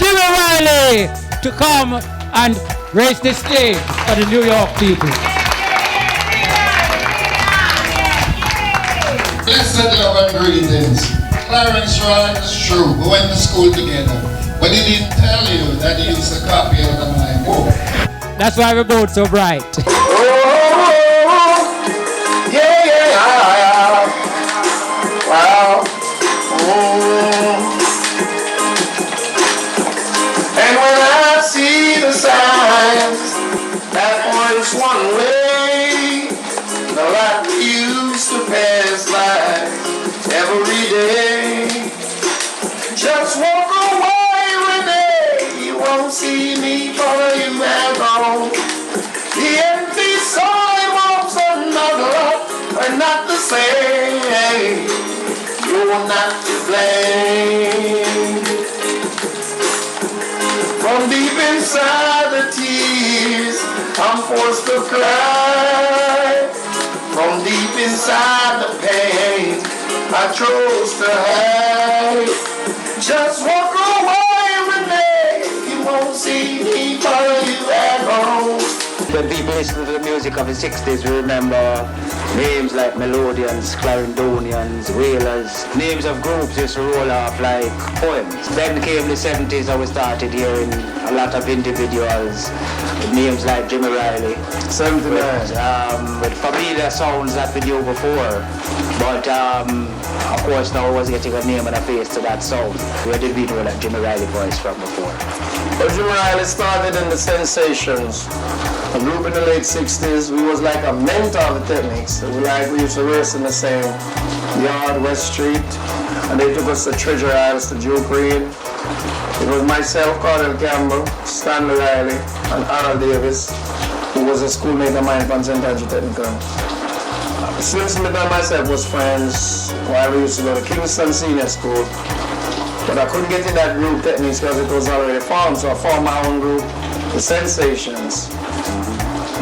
Jimmy Riley to come and grace the stage for the New York people. Blessed love and greetings. Clarence Ryan is true. We went to school together. But he didn't tell you that he used to copy out of my book. That's why we're both so bright. Wow. And when I see the signs that points one way, the light used to pass by every day. Just walk away, Renee, you won't see me for you have gone. The empty sidewalks are not the same. You're not to blame. From deep inside the tears, I'm forced to cry. From deep inside the pain, I chose to hide. Just walk away with me, you won't see me for you at home. When people listen to the music of the 60s, we remember names like Melodians, Clarendonians, Wailers. Names of groups used to roll off like poems. Then came the 70s and we started hearing a lot of individuals with names like Jimmy Riley. With familiar sounds that we knew before. But of course now I was getting a name and a face to that sound. Where did we know that Jimmy Riley voice from before? Well, Jimmy Riley started in the Sensations. A group in the late 60s, we was like a mentor of the techniques. We used to race in the same yard, West Street, and they took us to Treasure Isles, to Joe Green. It was myself, Cardinal Campbell, Stanley Riley, and Arnold Davis, who was a schoolmate of mine from St. Andrew Technical. Slim Smith and myself was friends while we used to go to Kingston Senior School. But I couldn't get in that group techniques because it was already formed, so I formed my own group, the Sensations.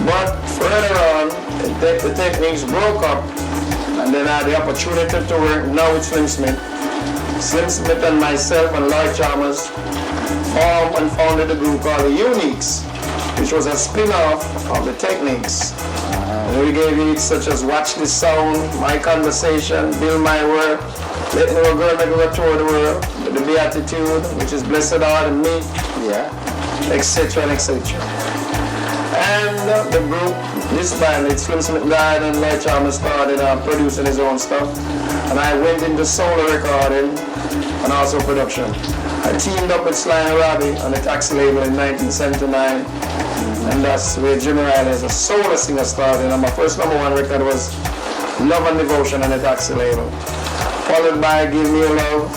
But further on, the techniques broke up, and then I had the opportunity to work now with Slim Smith. Slim Smith and myself and Lloyd Chalmers formed and founded a group called the Uniques, which was a spin-off of the techniques. And we gave hits such as Watch This Sound, My Conversation, Build My World, Let Me Go Girl Make Go Tour the World, The Beatitude, which is Blessed Are the Meek, etc. and etc. And the group, this band, Slim Smith died and Lloyd Chalmers started producing his own stuff. And I went into solo recording and also production. I teamed up with Sly and Robbie on the Taxi label in 1979. And that's where Jimmy Riley as a solo singer started. And my first #1 record was Love and Devotion on the Taxi label. Followed by Give Me a Love.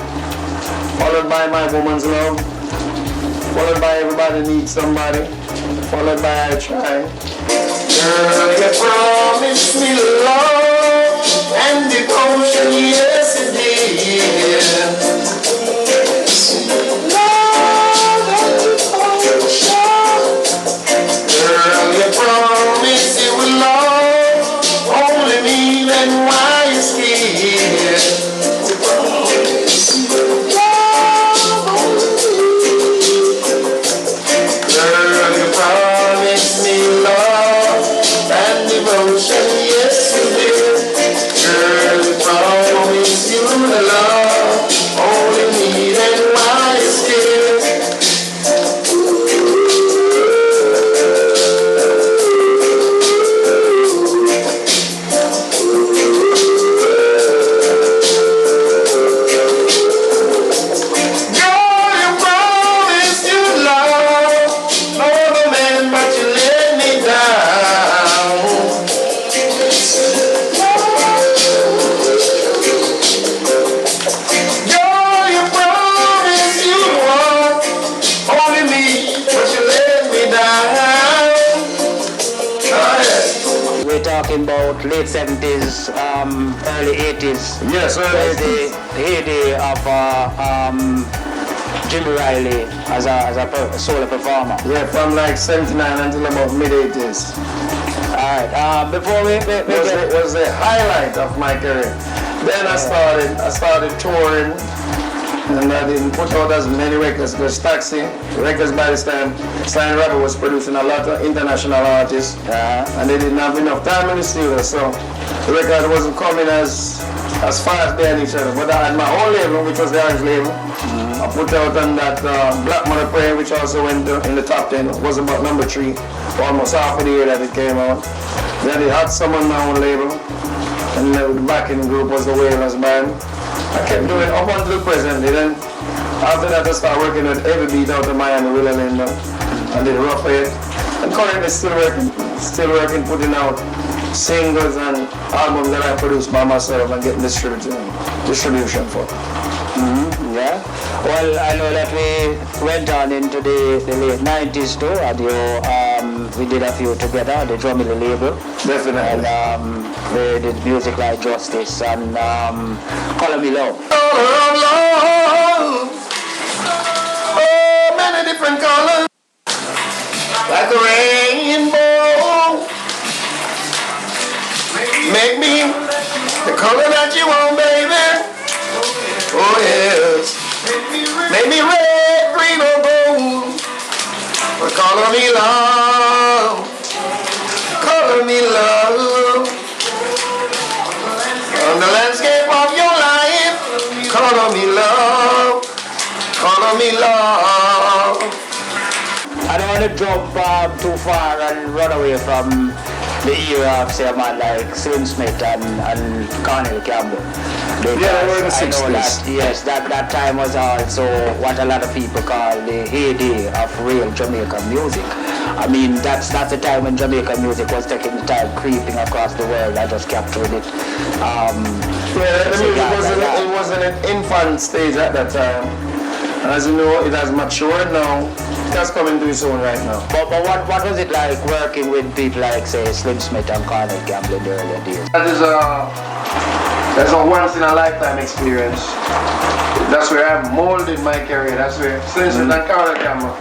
Followed by My Woman's Love. Followed by Everybody Needs Somebody. Followed by I Try. Girl, you promised me love and devotion, yes it did. Love and devotion. Girl, you promised you would love only me, then why you scared? Yes, you did. Girl, you promised you the love only me, then why you scared? Girl, you promised you love no other man, but you let me down. Talking about late 70s, early 80s. Yes, was the heyday of Jimmy Riley as a solo performer. Yeah, from like 79 until about mid-80s. Alright, before we it was the highlight of my career. Then I started touring and I didn't put out as many records because Taxi records by this time, Sly Robbie was producing a lot of international artists, and they didn't have enough time in the studio, so the record wasn't coming as far as they had each other. But I had my own label, which was the Orange label. I put out on that Black Mother Prayer, which also went in the top 10. It was about number 3, almost half of the year that it came out. Then I had some on my own label, and the backing group was the Wailers Band. I kept doing up until presently. Then after that, I started working with Every Beat out of Miami, Willie Lindo. I did Rough It, and currently still working, putting out singles and albums that I produce by myself and getting distribution for. Yeah. Well, I know that we went on into the late 90s too, and we did a few together, the Drum Mill label. Definitely. And we did music like Justice and Color Me Love. Oh, many different colors, like a rainbow. Make me the color that you want, baby. Oh yes. Make me red, green, or gold. But color me love. Color me love. On the landscape of your life. Color me love. Color me love. I don't want to jump too far and run away from the era of, say, a man like Slim Smith and Cornel Campbell. Because they were in the I 60s. know that, yes, that time was also what a lot of people call the heyday of real Jamaican music. I mean, that's the time when Jamaican music was taking the time creeping across the world. I just captured it. The music was in an infant stage at that time. As you know, it has matured now. That's coming to its own right now. But what was it like working with people like, say, Slim Smith and Cornel Campbell in the earlier days? That's a once-in-a-lifetime experience. That's where I molded my career. That's where Slim Smith and Cornel Campbell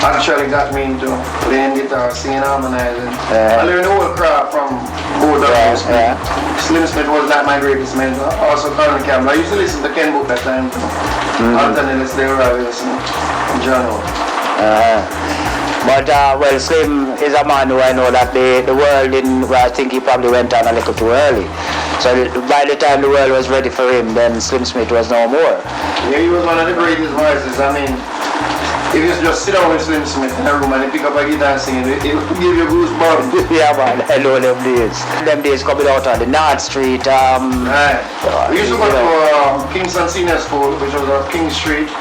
actually got me into playing guitar, singing, harmonizing. I learned the whole craft from both of them. Slim Smith was like my greatest mentor. Also Cornel Campbell. I used to listen to Ken Book that time too. Anthony Leslie Robinson, John O. But well, Slim is a man who I know that the world didn't, well, I think he probably went on a little too early. So by the time the world was ready for him, then Slim Smith was no more. Yeah, he was one of the greatest voices. I mean, if you just sit down with Slim Smith in a room and he pick up a guitar and sing it will give you goosebumps. Yeah, man, I know them days. Them days coming out on the North Street. Right. We used to go to Kingston Senior School, which was on King Street.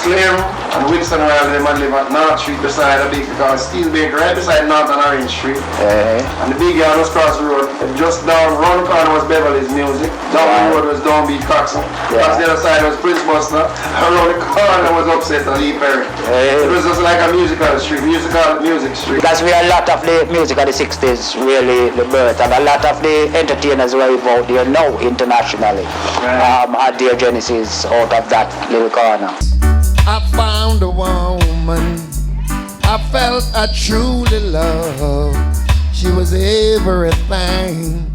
Slim and Winston Riley, they live at North Street beside a big steel bakery, right beside North and Orange Street. And the big yard was across the road. Just down, round the corner was Beverly's Music. Down the road was Downbeat Coxon. Across the other side was Prince Buster. And around the corner was Upset and Lee Perry. It was just like a musical street, music street. Because we had a lot of the music of the 60s, really, the birth, and a lot of the entertainers were out there now internationally. Had their genesis out of that little corner. I found a woman I felt I truly loved. She was everything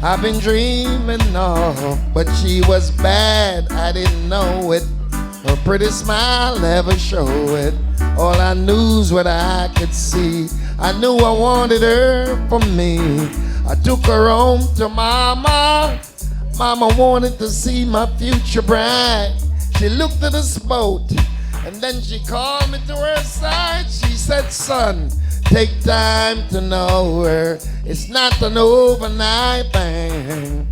I've been dreaming of, but she was bad, I didn't know it. Her pretty smile never showed it. All I knew's what I could see. I knew I wanted her for me. I took her home to Mama. Mama wanted to see my future bride. She looked at us both, and then she called me to her side. She said, son, take time to know her. It's not an overnight thing.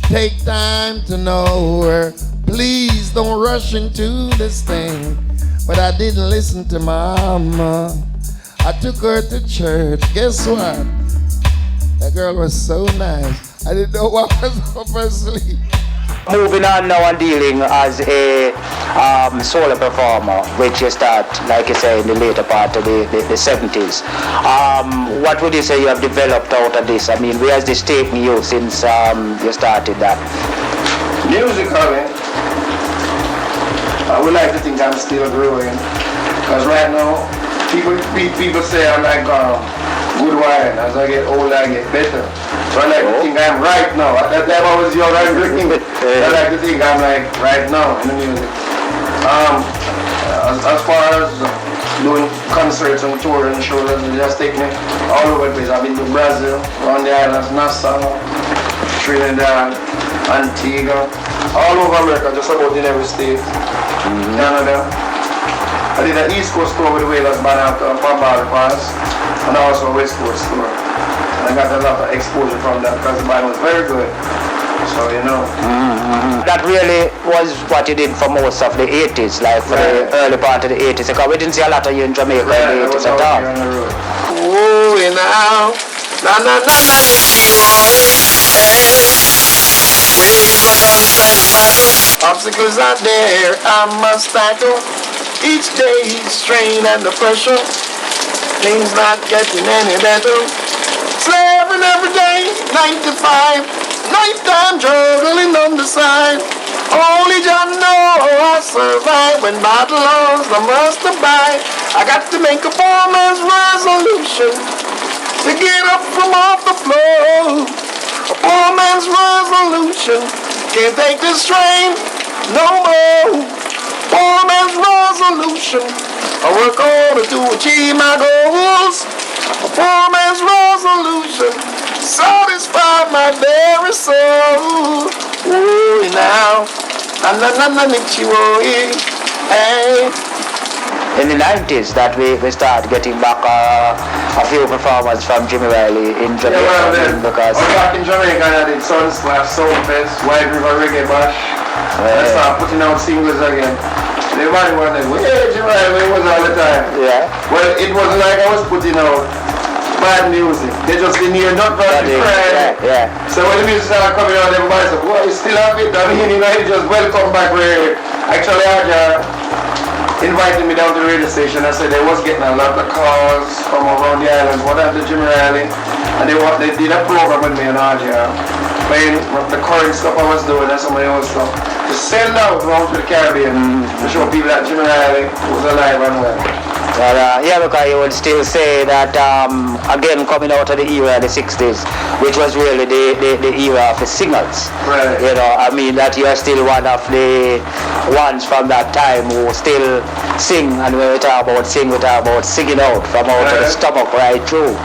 Take time to know her. Please don't rush into this thing. But I didn't listen to Mama. I took her to church. Guess what? That girl was so nice. I didn't know what was up her sleeve. Moving on now and dealing as a solo performer, which you start, like you say, in the later part of the 70s. What would you say you have developed out of this? I mean, where has this taken you since you started that? Musically, I would like to think I'm still growing. Because right now, people say I'm like good wine. As I get older, I get better. So I like to think I'm right now. At that time I was young and drinking. I like to think I'm like right now in the music. As far as doing concerts and touring and shows, they just take me all over the place. I've been to Brazil, around the islands, Nassau, Trinidad, Antigua, all over America, just about in every state. Canada. I did an East Coast tour with the Wailers band out of Bombard Pass, and also a West Coast tour. And I got a lot of exposure from that because the band was very good. So, you know. That really was what you did for most of the 80s, like for the early part of the 80s. Because we didn't see a lot of you in Jamaica in the 80s at all. Ooh, you know. Na na na na, Nicky boy. Waves are done trying to battle. Obstacles are there, I must tackle. Each day strain and the pressure. Things not getting any better. Slaving every day, 9 to 5. Nighttime juggling on the side. Only John know I survive when battle owns the must abide. I got to make a poor man's resolution to get up from off the floor. A poor man's resolution can't take this strain no more. Poor man's resolution I work harder to achieve my goals. A poor man's resolution satisfy my very soul. Ooh, now, na hey. In the 90s that we started getting back a few performers from Jimmy Riley in Jamaica. Because I was back in Jamaica and I did Sunsplash, Soulfest, White River Reggae Bash. I started putting out singles again. Everybody was like, where Jimmy Riley was all the time. Yeah. Well, it wasn't like I was putting out bad music. They just didn't hear not about the cry. Yeah. So when the music started coming out, everybody said, well, you still have it. I mean, you know, it just welcome back where actually Aja invited me down to the radio station. I said they was getting a lot of calls from around the islands. What happened to Jimmy Riley? And they did a program with me and Aja, playing the current stuff I was doing and some of the old stuff. To send out around to the Caribbean to show people that Jimmy Riley was alive and well. Well, yeah, because you would still say that, again, coming out of the era of the 60s, which was really the era of the singers. Right. You know, I mean, that you are still one of the ones from that time who still sing, and when we talk about sing, we talk about singing out from out of the stomach right through.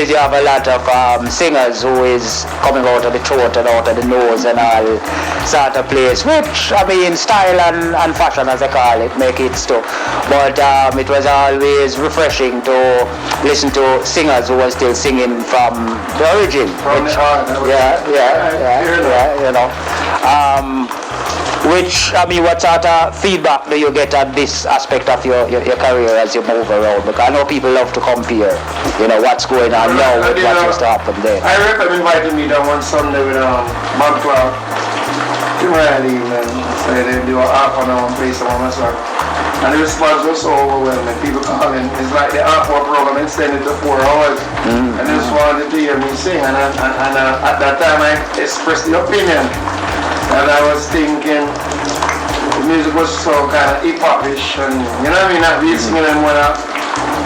You have a lot of singers who is coming out of the throat and out of the nose and all sort of place, which, I mean, style and fashion, as they call it, make it stuff. But it was always refreshing to listen to singers who were still singing from the origin. From the heart. You know. Which, I mean, what sort of feedback do you get at this aspect of your career as you move around? Because I know people love to compare, you know, what's going on now with what used to happen there. I remember inviting me down one Sunday with Bob Clark, Jim Riley, and so they do a half an hour and play some of my song. And the response was so overwhelming. People calling, it's like the half-hour program extended to 4 hours. And they just wanted to hear me sing. And at that time I expressed the opinion. And I was thinking, the music was so kind of hip-hop-ish, and you know what I mean, not really singing and whatnot.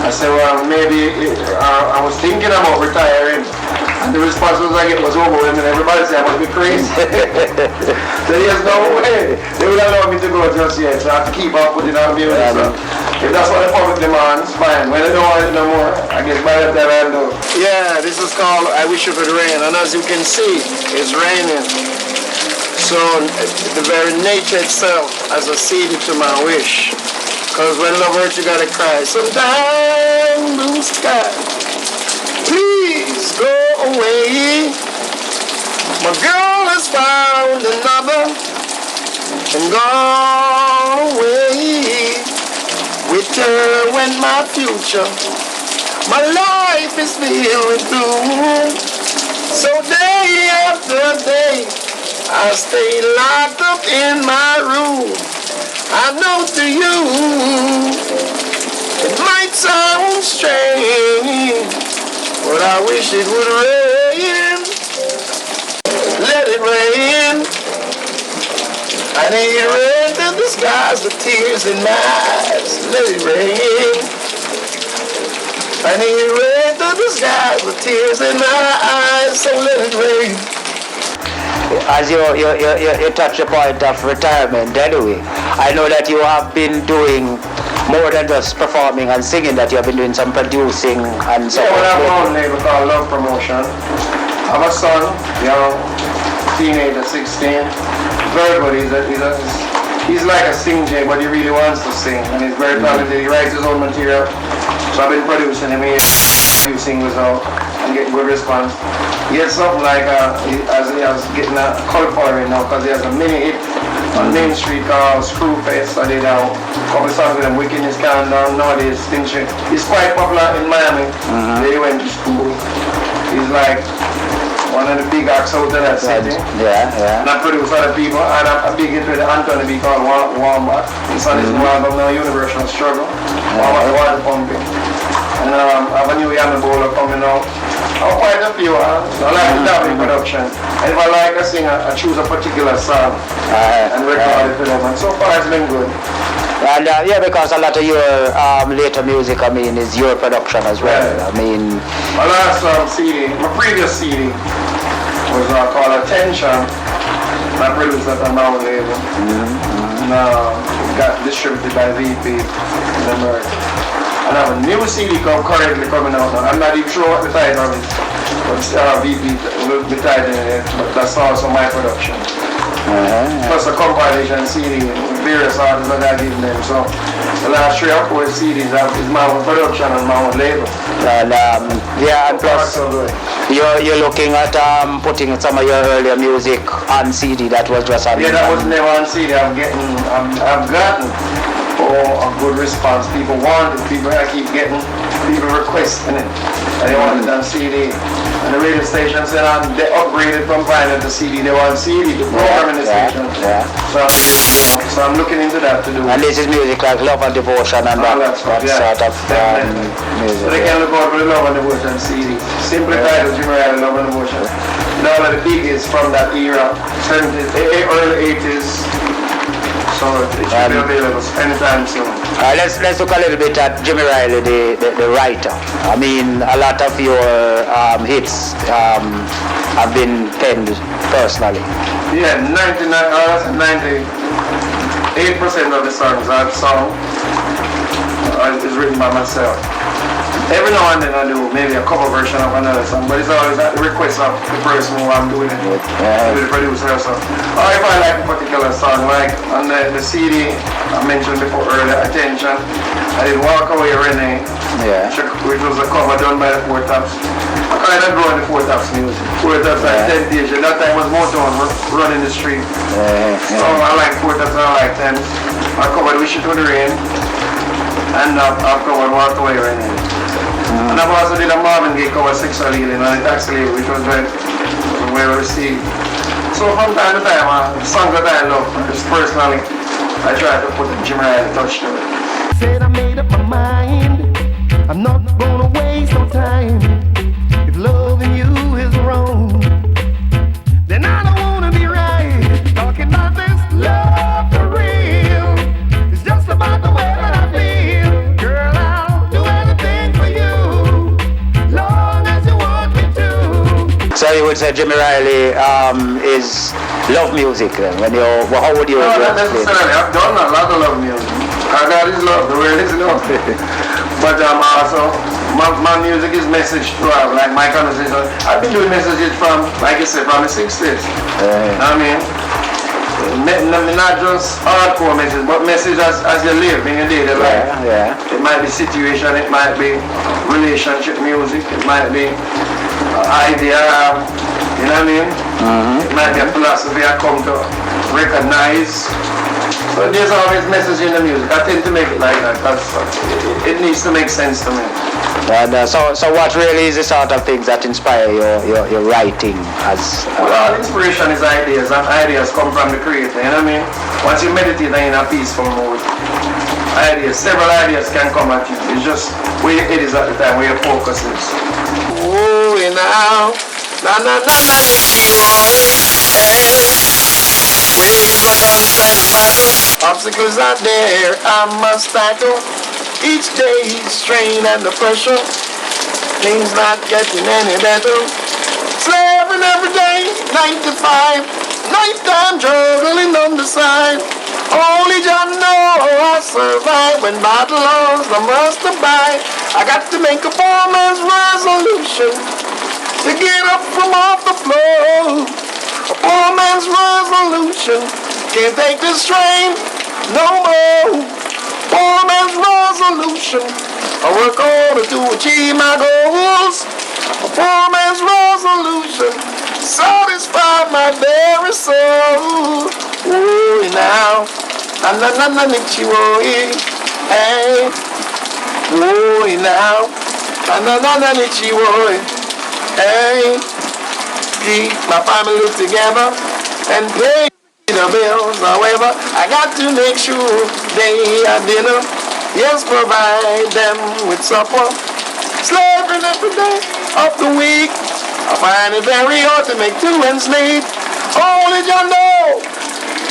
I said, well, maybe I was thinking about retiring, and the response I get was overwhelming. Everybody said I must be crazy. So there's no way they would allow me to go just yet, so I have to keep on putting out music. So if that's what the public demands, fine. When they don't want it no more, I guess by that time I know. Yeah, this is called I Wish It Would Rain, and as you can see, it's raining. So the very nature itself has acceded to my wish. Cause when love hurts you gotta cry. Sometimes blue sky, please go away. My girl has found another and gone away. Return when my future, my life is filled with gloom. So day after day, I stay locked up in my room. I know to you, it might sound strange, but I wish it would rain. Let it rain. I need rain to disguise the tears in my eyes. Let it rain. I need rain to disguise the tears in my eyes. So let it rain. As you touch the point of retirement anyway, I know that you have been doing more than just performing and singing, that you have been doing some producing and so on. Yeah, well, I have my own label called Love Promotion. I have a son, young, teenager, 16. Very good. He's like a sing Jay, but he really wants to sing, and he's very talented. He writes his own material, so I've been producing him here, few singles out, and getting good response. He has something like he has getting a cult following now, because he has a mini hit on Main Street called Screwface. I did a couple songs with him, Wickedness Countdown, nowadays things. He's quite popular in Miami. They went to school. He's like one of the big acts out of that city. Yeah. And I produce other people. And I'm big into the Anthony B called Wombat. It's on his new album now, Universal Struggle. Wombat, the water pumping. And I have a new Yammer Bowler coming out. I have quite a few. So I like to dabble in production. And if I like a singer, I choose a particular song and record it for them. And so far it's been good. And because a lot of your later music, I mean, is your production as well. Yeah. I mean, my last CD, my previous CD was called Attention. I produced that on my own label. And got distributed by VP in America. And I have a new CD currently coming out now. I'm not even sure what the title is, but VP will be titling it, but that's also my production. Plus a compilation CD with various artists that I give them. So the last 3 or 4 CDs is my own production and my own label. And and plus you're looking at putting some of your earlier music on CD that was just on. Yeah, that was never on CD. I've gotten a good response. People want it. I keep getting people requesting it. And they want it on CD. And the radio station said they upgraded from vinyl to CD. They want CD to program in the station. So I'm looking into that to do. And this is music like Love and Devotion and that sort of music. So they can look out for the Love and Devotion CD. Simply titled Jimmy Riley Love and Devotion. Now the biggest from that era, 70s, early 80s. So it should be available anytime soon. Let's look a little bit at Jimmy Riley, the writer. I mean, a lot of your hits have been penned personally. Yeah, 98% of the songs I've sung is written by myself. Every now and then I do maybe a cover version of another song, but it's always at the request of the person who I'm doing it with, the producer or something. Or if I like a particular song, like on the CD I mentioned before earlier, Attention, I did Walk Away Renee, which was a cover done by the Four Tops. I kind of grew in the Four Tops music. Four Tops like Temptation, that time was Motown running the street. So I like Four Tops and I like them. I covered Wish It Would Rain, and I've covered Walk Away Renee. And I've also did a Marvin Gaye cover, Sexual Healing, and it actually, which was very well received. So from time to time, songs that I love, just personally, I try to put a Jimmy Riley touch to it. Said I made up my mind, I'm not gonna waste no time. If loving you is wrong, then I don't wanna be right. Talking about this love for real, it's just about the way that I feel. Girl, I'll do anything for you, long as you want me to. So you would say Jimmy Riley is love music then? How would you No, not necessarily. I've done a lot of love music. God is love, the world is love. But also, my music is message throughout, like my conversation. I've been doing messages from, like you said, from the 60s. I mean, Not just hardcore message, but message as you live in your daily life. Yeah. It might be situation, it might be relationship music, it might be idea, you know what I mean? It might be a philosophy I come to recognize. But there's always message in the music. I tend to make it like that because it needs to make sense to me. And so what really is the sort of things that inspire your writing as? Well, inspiration is ideas, and ideas come from the creator, you know what I mean? Once you meditate and in a peaceful mood, several ideas can come at you. It's just where it is at the time, where your focus is. Oh, now, waves are constant battle, obstacles are there, I must tackle. Each day, strain and the pressure, things not getting any better. Slaving every day, 9 to 5, nighttime juggling on the side. Only John know I survive when battle lows, I must abide. I got to make a foreman's resolution to get up from off the floor. A poor man's resolution can't take the strain no more. Poor man's resolution, I work harder to achieve my goals. A poor man's resolution, satisfy my very soul. Ooh, now, na nichiwo, hey. Ooh, now, na nichiwo, hey. Keep my family together and pay the bills. However, I got to make sure they have dinner. Yes, provide them with supper. Slaving every day of the week, I find it very hard to make 2 ends meet. Only you know,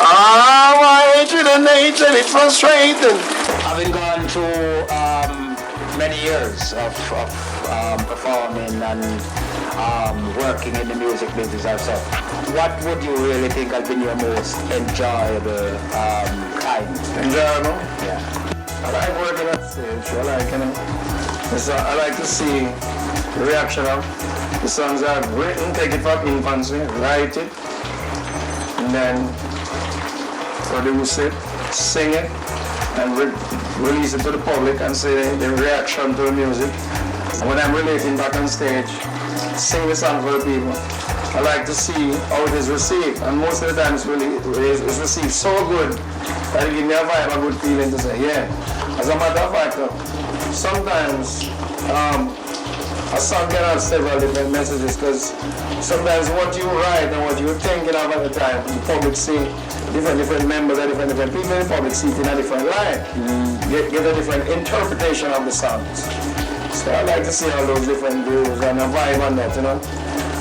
my hatred and nature, it's frustrating. Having gone through many years of performing and working in the music business also, what would you really think has been your most enjoyable time? Enjoyable? Yeah. I like working on stage. I like to see the reaction of the songs I've written, take it from infancy, write it, and then produce it, sing it, and release it to the public and see the reaction to the music. And when I'm relating back on stage, sing the song for the people. I like to see how it is received, and most of the time it's received so good that it gives me a vibe, a good feeling to say, yeah. As a matter of fact, sometimes a song can have several different messages, because sometimes what you write and what you're thinking of at the time, the public see different members and different people in the public see it in a different light. Get a different interpretation of the songs. So I like to see all those different grooves and a vibe on that, you know.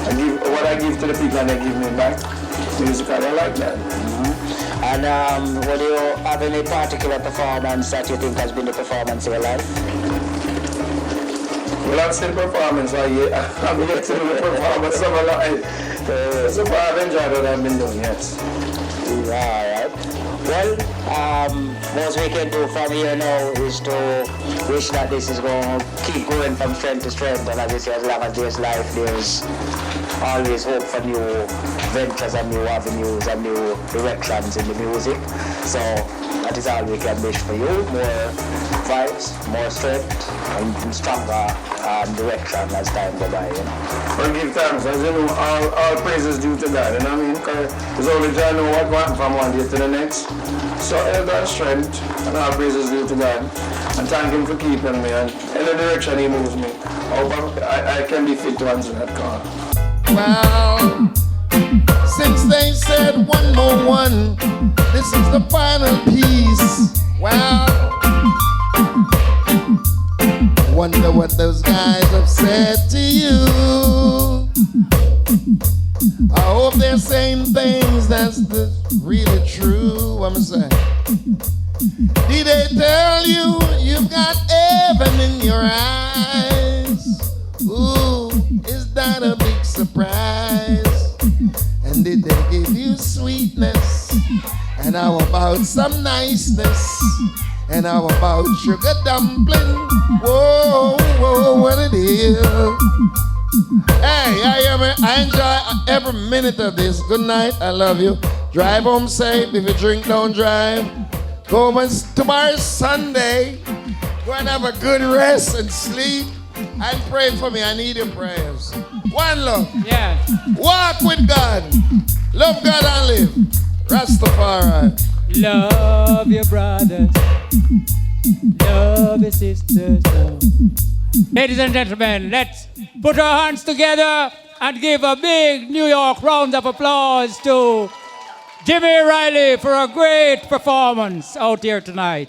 I give what I give to the people and they give me back. Musically, I like that. And would you have any particular performance that you think has been the performance of your life? Well, I'm still performing, so I'm yet to do the performance of my life. So far, I've enjoyed what I've been doing, yes. Alright. Well, most we can do from here now is to wish that this is going to keep going from strength to strength, and obviously as long as there's life, there's always hope for new ventures and new avenues and new directions in the music. So that is all we can wish for you. More vibes, more strength, and stronger direction as time goes by, you know. Forgive thanks, as you know, all praises due to God, you know what I mean? Because only God knows what went from one day to the next. So health and strength, and all praises due to God. And thank Him for keeping me, and in the direction He moves me. I hope I can be fit to answer that call. Well, since they said one more one, this is the final piece. Well, wonder what those guys have said to you. I hope they're saying things that's really true. I'm saying, did they tell you you've got heaven in your eyes? Ooh, is that a big surprise? And did they give you sweetness? And how about some niceness? And how about sugar dumpling? Whoa, whoa, what it is? Hey, I enjoy every minute of this. Good night, I love you. Drive home safe. If you drink, don't drive. Go home tomorrow's Sunday. Go and have a good rest and sleep. And pray for me. I need your prayers. One love. Yeah. Walk with God. Love God and live. Rastafari. Love your brothers. Love your sisters. Ladies and gentlemen, let's put our hands together and give a big New York round of applause to Jimmy Riley for a great performance out here tonight.